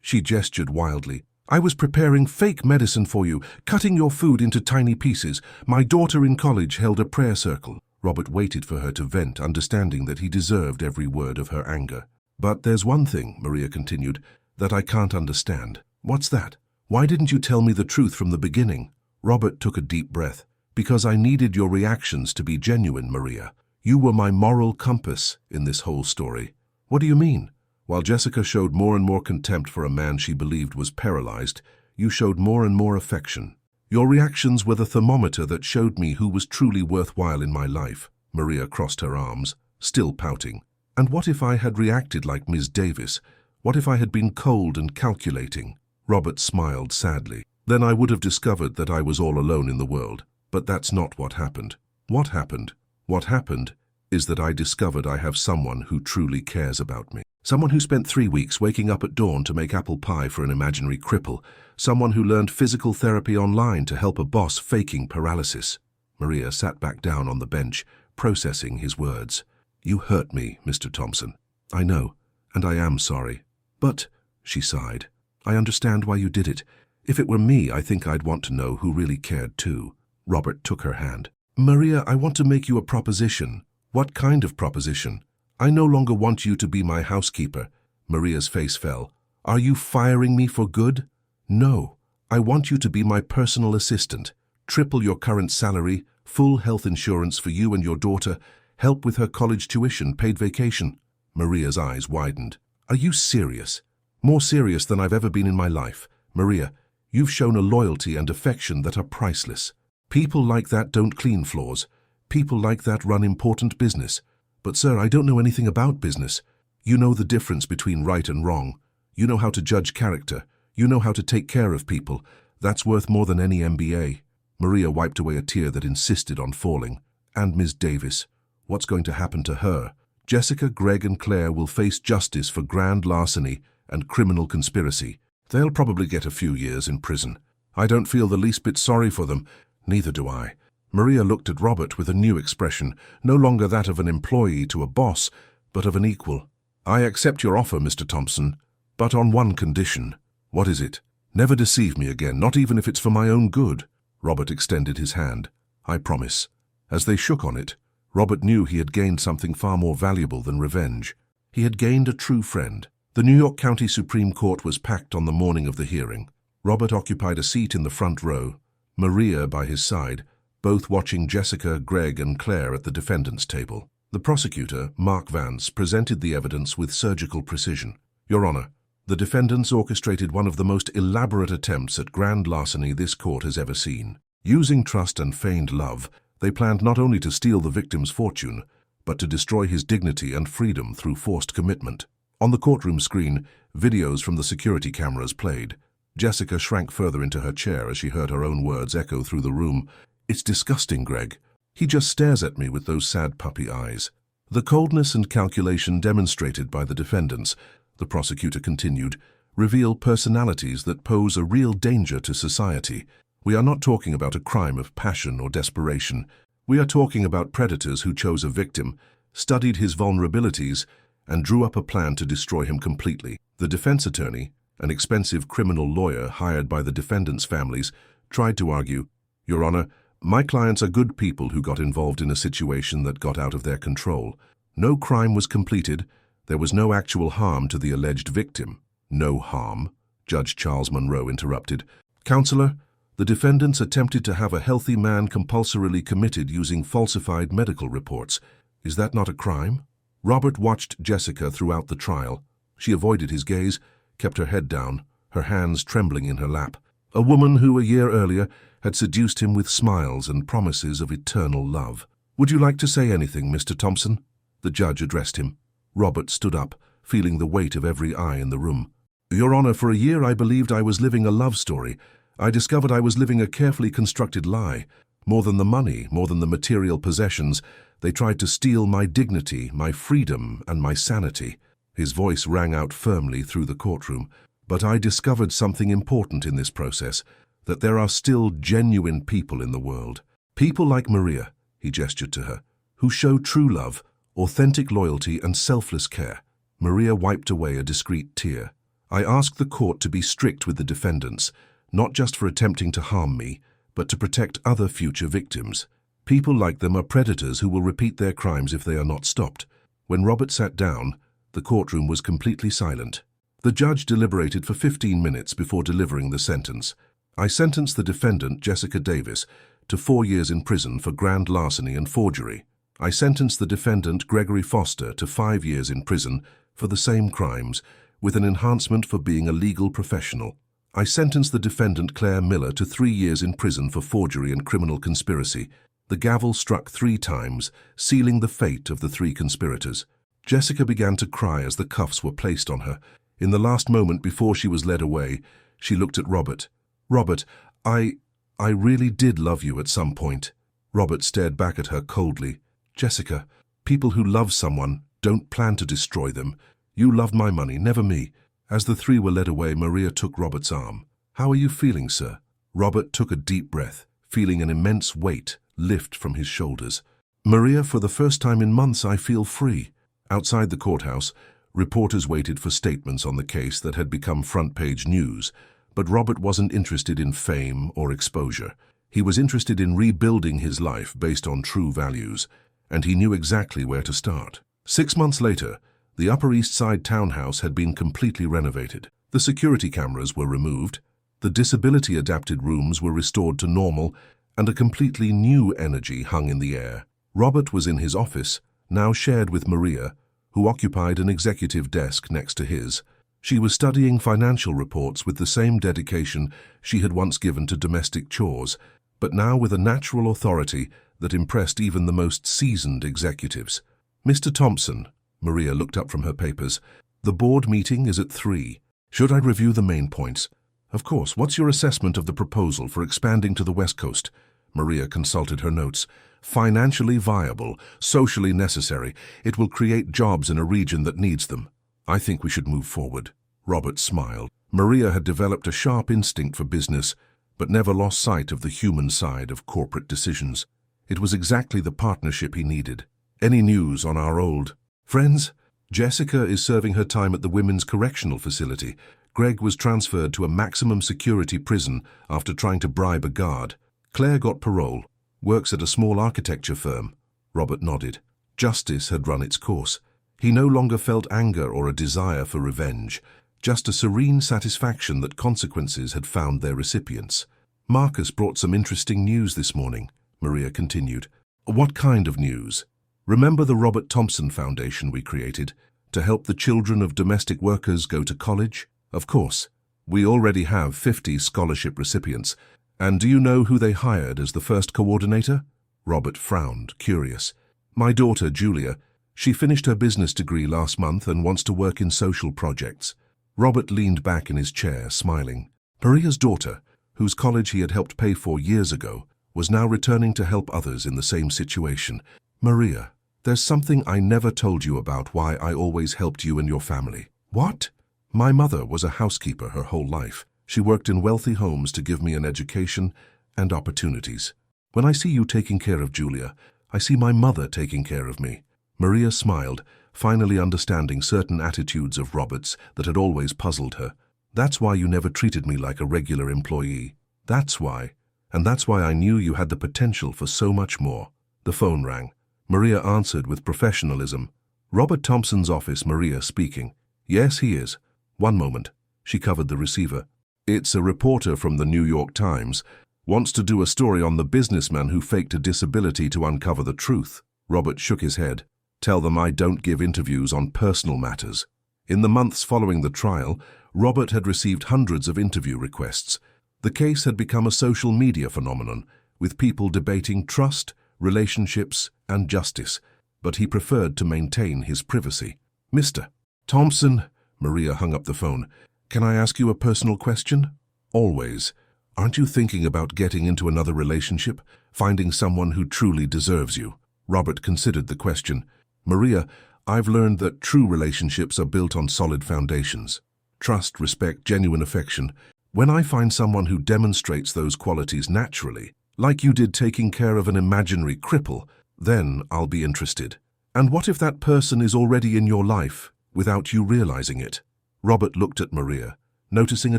She gestured wildly. "I was preparing fake medicine for you, cutting your food into tiny pieces. My daughter in college held a prayer circle." Robert waited for her to vent, understanding that he deserved every word of her anger. "But there's one thing," Maria continued, "that I can't understand." "What's that?" "Why didn't you tell me the truth from the beginning?" Robert took a deep breath. "Because I needed your reactions to be genuine, Maria. You were my moral compass in this whole story." "What do you mean?" "While Jessica showed more and more contempt for a man she believed was paralyzed, you showed more and more affection. Your reactions were the thermometer that showed me who was truly worthwhile in my life." Maria crossed her arms, still pouting. "And what if I had reacted like Ms. Davis? What if I had been cold and calculating?" Robert smiled sadly. "Then I would have discovered that I was all alone in the world. But that's not what happened." "What happened?" "What happened is that I discovered I have someone who truly cares about me. Someone who spent 3 weeks waking up at dawn to make apple pie for an imaginary cripple. Someone who learned physical therapy online to help a boss faking paralysis." Maria sat back down on the bench, processing his words. "You hurt me, Mr. Thompson. I know, and I am sorry. But," she sighed, "I understand why you did it. If it were me, I think I'd want to know who really cared too." Robert took her hand. "Maria, I want to make you a proposition." "What kind of proposition?" "I no longer want you to be my housekeeper." Maria's face fell. Are you firing me for good? No. I want you to be my personal assistant. Triple your current salary, full health insurance for you and your daughter, help with her college tuition, paid vacation. Maria's eyes widened. Are you serious? More serious than I've ever been in my life. Maria, you've shown a loyalty and affection that are priceless. People like that don't clean floors. People like that run important business. But sir, I don't know anything about business. You know the difference between right and wrong. You know how to judge character. You know how to take care of people. That's worth more than any MBA. Maria wiped away a tear that insisted on falling. And Ms. Davis, what's going to happen to her? Jessica, Greg, and Claire will face justice for grand larceny and criminal conspiracy. They'll probably get a few years in prison. I don't feel the least bit sorry for them. Neither do I. Maria looked at Robert with a new expression, no longer that of an employee to a boss, but of an equal. I accept your offer, Mr. Thompson, but on one condition. What is it? Never deceive me again, not even if it's for my own good. Robert extended his hand. I promise. As they shook on it, Robert knew he had gained something far more valuable than revenge. He had gained a true friend. The New York County Supreme Court was packed on the morning of the hearing. Robert occupied a seat in the front row, Maria by his side, both watching Jessica, Greg, and Claire at the defendant's table. The prosecutor, Mark Vance, presented the evidence with surgical precision. Your Honor, the defendants orchestrated one of the most elaborate attempts at grand larceny this court has ever seen. Using trust and feigned love, they planned not only to steal the victim's fortune, but to destroy his dignity and freedom through forced commitment. On the courtroom screen, videos from the security cameras played. Jessica shrank further into her chair as she heard her own words echo through the room. It's disgusting, Greg. He just stares at me with those sad puppy eyes. The coldness and calculation demonstrated by the defendants, the prosecutor continued, reveal personalities that pose a real danger to society. We are not talking about a crime of passion or desperation. We are talking about predators who chose a victim, studied his vulnerabilities, and drew up a plan to destroy him completely. The defense attorney, an expensive criminal lawyer hired by the defendants' families, tried to argue, Your Honor, my clients are good people who got involved in a situation that got out of their control. No crime was completed. There was no actual harm to the alleged victim. No harm, Judge Charles Monroe interrupted. Counselor, the defendants attempted to have a healthy man compulsorily committed using falsified medical reports. Is that not a crime? Robert watched Jessica throughout the trial. She avoided his gaze, kept her head down, her hands trembling in her lap. A woman who, a year earlier, had seduced him with smiles and promises of eternal love. Would you like to say anything, Mr. Thompson? The judge addressed him. Robert stood up, feeling the weight of every eye in the room. Your Honor, for a year I believed I was living a love story. I discovered I was living a carefully constructed lie. More than the money, more than the material possessions, they tried to steal my dignity, my freedom, and my sanity. His voice rang out firmly through the courtroom. But I discovered something important in this process, that there are still genuine people in the world. People like Maria, he gestured to her, who show true love, authentic loyalty, and selfless care. Maria wiped away a discreet tear. I asked the court to be strict with the defendants, not just for attempting to harm me, but to protect other future victims. People like them are predators who will repeat their crimes if they are not stopped. When Robert sat down, the courtroom was completely silent. The judge deliberated for 15 minutes before delivering the sentence. I sentence the defendant, Jessica Davis, to 4 years in prison for grand larceny and forgery. I sentence the defendant, Gregory Foster, to 5 years in prison for the same crimes, with an enhancement for being a legal professional. I sentence the defendant, Claire Miller, to 3 years in prison for forgery and criminal conspiracy. The gavel struck 3 times, sealing the fate of the 3 conspirators. Jessica began to cry as the cuffs were placed on her. In the last moment before she was led away, she looked at Robert. Robert, I really did love you at some point. Robert stared back at her coldly. Jessica, people who love someone don't plan to destroy them. You loved my money, never me. As the 3 were led away, Maria took Robert's arm. How are you feeling, sir? Robert took a deep breath, feeling an immense weight lift from his shoulders. Maria, for the first time in months, I feel free. Outside the courthouse, reporters waited for statements on the case that had become front-page news. But Robert wasn't interested in fame or exposure. He was interested in rebuilding his life based on true values, and he knew exactly where to start. 6 months later, the Upper East Side townhouse had been completely renovated. The security cameras were removed, the disability-adapted rooms were restored to normal, and a completely new energy hung in the air. Robert was in his office, now shared with Maria, who occupied an executive desk next to his. She was studying financial reports with the same dedication she had once given to domestic chores, but now with a natural authority that impressed even the most seasoned executives. "Mr. Thompson," Maria looked up from her papers, "the board meeting is at 3. Should I review the main points?" "Of course. What's your assessment of the proposal for expanding to the West Coast?" Maria consulted her notes. "Financially viable, socially necessary. It will create jobs in a region that needs them. I think we should move forward." Robert smiled. Maria had developed a sharp instinct for business, but never lost sight of the human side of corporate decisions. It was exactly the partnership he needed. "Any news on our old friends?" "Jessica is serving her time at the Women's Correctional Facility. Greg was transferred to a maximum security prison after trying to bribe a guard. Claire got parole, works at a small architecture firm." Robert nodded. Justice had run its course. He no longer felt anger or a desire for revenge, just a serene satisfaction that consequences had found their recipients. "Marcus brought some interesting news this morning," Maria continued. "What kind of news?" "Remember the Robert Thompson Foundation we created to help the children of domestic workers go to college? Of course. We already have 50 scholarship recipients. And do you know who they hired as the first coordinator?" Robert frowned, curious. "My daughter, Julia. She finished her business degree last month and wants to work in social projects." Robert leaned back in his chair, smiling. Maria's daughter, whose college he had helped pay for years ago, was now returning to help others in the same situation. "Maria, there's something I never told you about why I always helped you and your family." "What?" "My mother was a housekeeper her whole life. She worked in wealthy homes to give me an education and opportunities. When I see you taking care of Julia, I see my mother taking care of me." Maria smiled, finally understanding certain attitudes of Robert's that had always puzzled her. "That's why you never treated me like a regular employee. That's why. And that's why I knew you had the potential for so much more." The phone rang. Maria answered with professionalism. "Robert Thompson's office, Maria speaking." "Yes, he is." "One moment." She covered the receiver. "It's a reporter from the New York Times. Wants to do a story on the businessman who faked a disability to uncover the truth." Robert shook his head. "Tell them I don't give interviews on personal matters." In the months following the trial, Robert had received hundreds of interview requests. The case had become a social media phenomenon, with people debating trust, relationships, and justice, but he preferred to maintain his privacy. "Mr. Thompson," Maria hung up the phone, "can I ask you a personal question?" "Always. Aren't you thinking about getting into another relationship, finding someone who truly deserves you?" Robert considered the question. "Maria, I've learned that true relationships are built on solid foundations. Trust, respect, genuine affection. When I find someone who demonstrates those qualities naturally, like you did taking care of an imaginary cripple, then I'll be interested." "And what if that person is already in your life, without you realizing it?" Robert looked at Maria, noticing a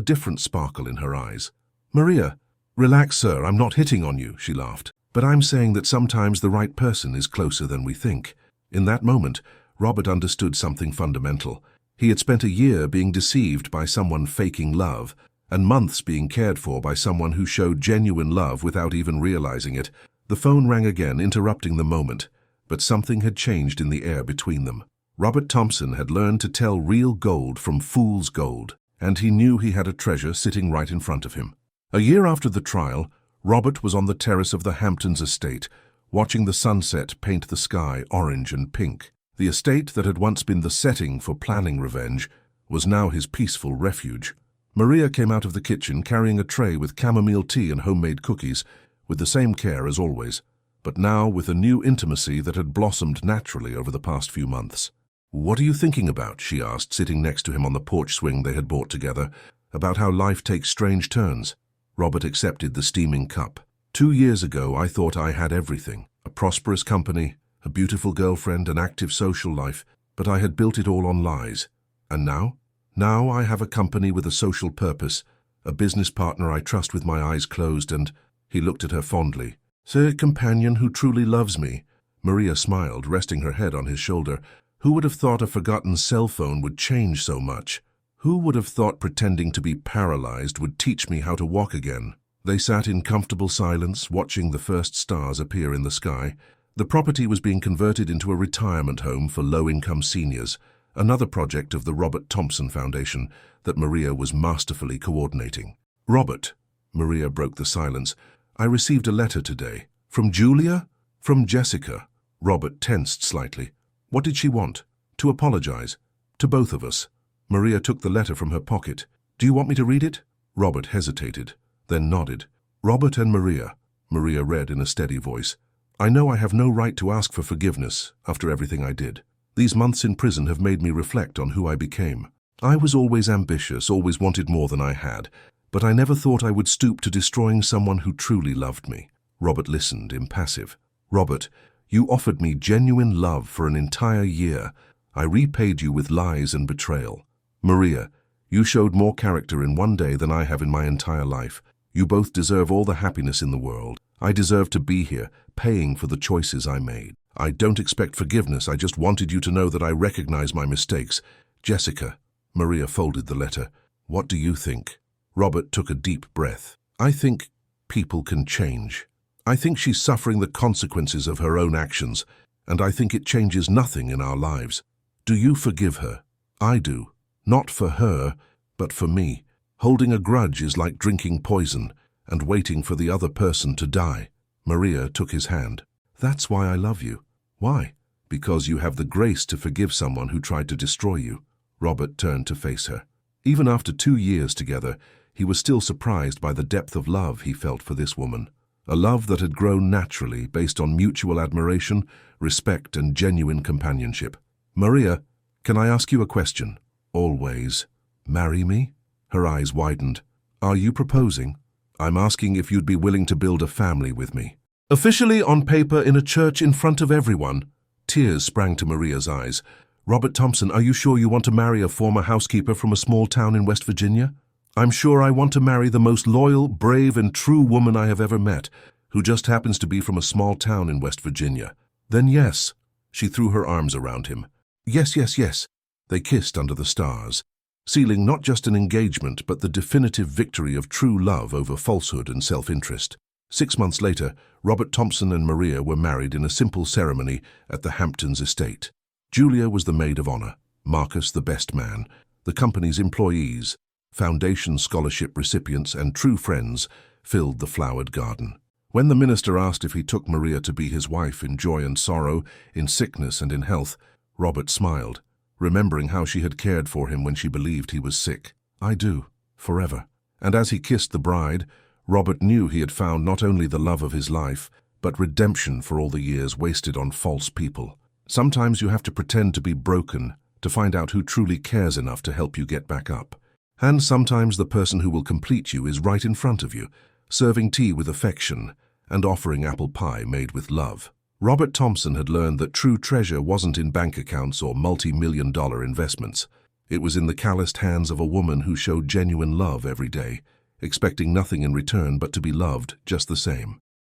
different sparkle in her eyes. "Maria, relax, sir, I'm not hitting on you," she laughed. "But I'm saying that sometimes the right person is closer than we think." In that moment, Robert understood something fundamental. He had spent a year being deceived by someone faking love, and months being cared for by someone who showed genuine love without even realizing it. The phone rang again, interrupting the moment, but something had changed in the air between them. Robert Thompson had learned to tell real gold from fool's gold, and he knew he had a treasure sitting right in front of him. A year after the trial, Robert was on the terrace of the Hamptons estate, watching the sunset paint the sky orange and pink. The estate that had once been the setting for planning revenge was now his peaceful refuge. Maria came out of the kitchen carrying a tray with chamomile tea and homemade cookies, with the same care as always, but now with a new intimacy that had blossomed naturally over the past few months. "What are you thinking about?" she asked, sitting next to him on the porch swing they had bought together. "About how life takes strange turns." Robert accepted the steaming cup. 2 years ago, I thought I had everything. A prosperous company, a beautiful girlfriend, an active social life, but I had built it all on lies. And now? Now I have a company with a social purpose, a business partner I trust with my eyes closed, and—" He looked at her fondly. "A companion who truly loves me." Maria smiled, resting her head on his shoulder. Who would have thought a forgotten cell phone would change so much? Who would have thought pretending to be paralyzed would teach me how to walk again? They sat in comfortable silence, watching the first stars appear in the sky. The property was being converted into a retirement home for low-income seniors, another project of the Robert Thompson Foundation that Maria was masterfully coordinating. "Robert," Maria broke the silence, "I received a letter today. From Julia? From Jessica." Robert tensed slightly. What did she want? To apologize? To both of us? Maria took the letter from her pocket. "Do you want me to read it?" Robert hesitated, then nodded. "Robert and Maria," Maria read in a steady voice, "I know I have no right to ask for forgiveness after everything I did. These months in prison have made me reflect on who I became. I was always ambitious, always wanted more than I had, but I never thought I would stoop to destroying someone who truly loved me." Robert listened, impassive. "Robert, you offered me genuine love for an entire year. I repaid you with lies and betrayal. Maria, you showed more character in one day than I have in my entire life. You both deserve all the happiness in the world. I deserve to be here, paying for the choices I made. I don't expect forgiveness, I just wanted you to know that I recognize my mistakes. Jessica," Maria folded the letter, "what do you think?" Robert took a deep breath. "I think people can change. I think she's suffering the consequences of her own actions, and I think it changes nothing in our lives. Do you forgive her? I do. Not for her, but for me. Holding a grudge is like drinking poison and waiting for the other person to die." Maria took his hand. "That's why I love you." "Why?" "Because you have the grace to forgive someone who tried to destroy you." Robert turned to face her. Even after 2 years together, he was still surprised by the depth of love he felt for this woman. A love that had grown naturally based on mutual admiration, respect, and genuine companionship. "Maria, can I ask you a question?" "Always." "Marry me?" Her eyes widened. "Are you proposing?" "I'm asking if you'd be willing to build a family with me." "Officially on paper in a church in front of everyone." Tears sprang to Maria's eyes. "Robert Thompson, are you sure you want to marry a former housekeeper from a small town in West Virginia?" "I'm sure I want to marry the most loyal, brave, and true woman I have ever met, who just happens to be from a small town in West Virginia." "Then yes." She threw her arms around him. "Yes, yes, yes." They kissed under the stars, sealing not just an engagement but the definitive victory of true love over falsehood and self-interest. 6 months later, Robert Thompson and Maria were married in a simple ceremony at the Hamptons estate. Julia was the maid of honor, Marcus the best man, the company's employees, foundation scholarship recipients, and true friends filled the flowered garden. When the minister asked if he took Maria to be his wife in joy and sorrow, in sickness and in health, Robert smiled, remembering how she had cared for him when she believed he was sick. "I do, forever." And as he kissed the bride, Robert knew he had found not only the love of his life, but redemption for all the years wasted on false people. Sometimes you have to pretend to be broken to find out who truly cares enough to help you get back up. And sometimes the person who will complete you is right in front of you, serving tea with affection and offering apple pie made with love. Robert Thompson had learned that true treasure wasn't in bank accounts or multi-million-dollar investments. It was in the calloused hands of a woman who showed genuine love every day, expecting nothing in return but to be loved just the same.